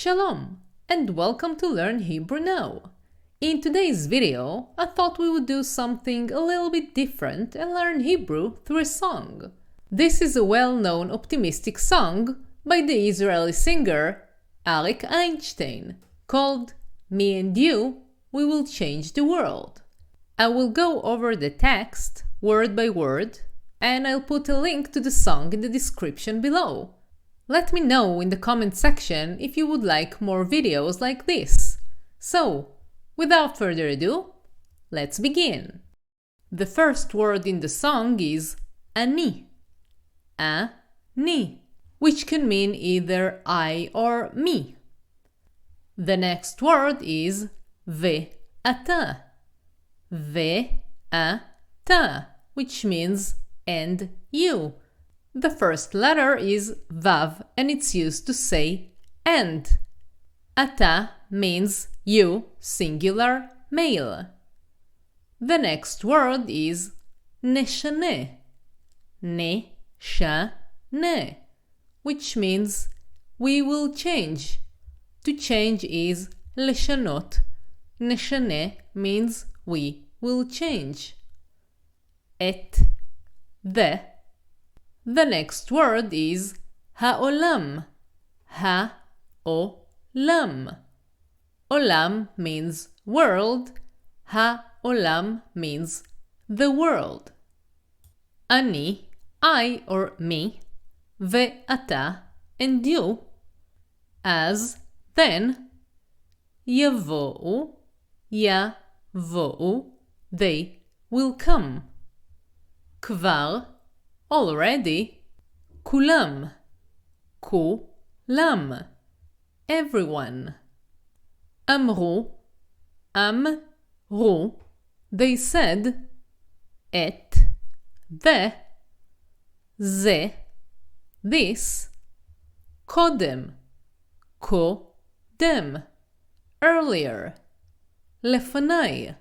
Shalom and welcome to Learn Hebrew Now. In today's video, I thought we would do something a little bit different and learn Hebrew through a song. This is a well-known optimistic song by the Israeli singer Arik Einstein called Me and You, We Will Change the World. I will go over the text word by word and I'll put a link to the song in the description below. Let me know in the comment section if you would like more videos like this. So, without further ado, let's begin. The first word in the song is ani, ani, which can mean either I or me. The next word is ve'ata, ve'ata, which means and you. The first letter is Vav and it's used to say and. Ata means you, singular, male. The next word is neshane, neshane, which means we will change. To change is leshanot. Neshane means we will change. Et, The next word is ha'olam, ha'olam. Olam means world, ha'olam means the world. Ani, I or me, ve'ata and you, as, then, yavo'u, they will come. Kvar, already, kulam, everyone. Amru, they said, et, ze, this, kodem, earlier, lefanai,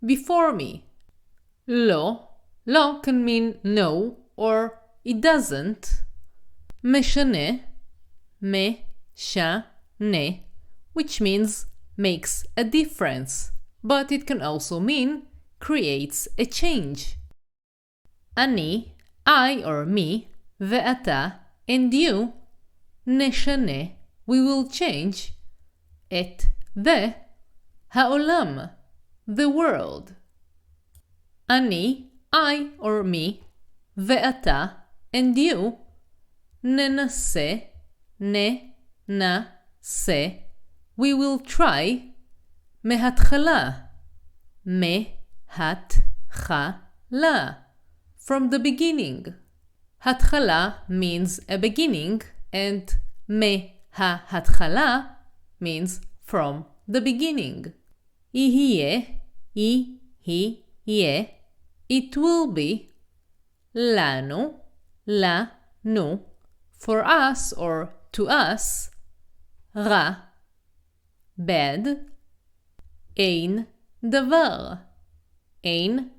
before me. Lo can mean no or it doesn't. Meshane, which means makes a difference, but it can also mean creates a change. Ani, I or me, ve'ata and you, neshane, we will change, et, ha'olam, the world. Ani, I or me, ve'ata and you, nenase, we will try, mehatchala, from the beginning. Hatchala means a beginning and mehatchala means from the beginning. Ihye, it will be, lanu, for us or to us, ra, bad, ein davar, ein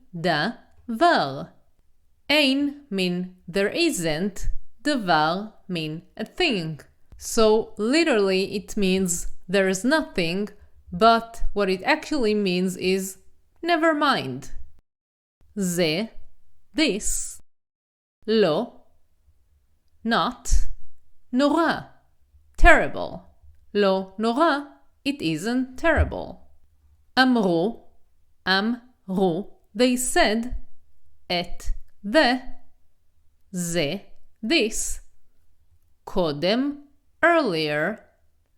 mean there isn't, davar mean a thing. So literally it means there is nothing, but what it actually means is never mind. Ze, this, lo, not, nora, terrible. Lo nora, it isn't terrible. Amru, they said, et, ze, this, kodem, earlier,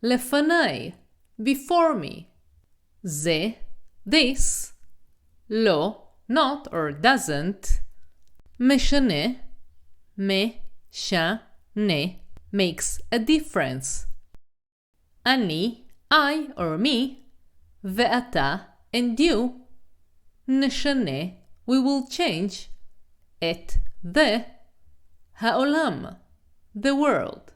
lefanai, before me. Ze, this, lo, not or doesn't, meshane, makes a difference. Ani, I or me, ve'ata and you, neshane, we will change, et, ha'olam, the world.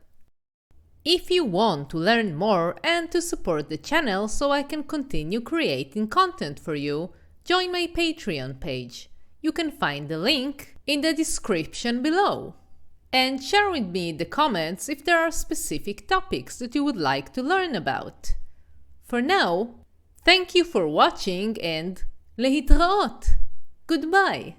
If you want to learn more and to support the channel so I can continue creating content for you, join my Patreon page. You can find the link in the description below. And share with me in the comments if there are specific topics that you would like to learn about. For now, thank you for watching and להתראות! Goodbye!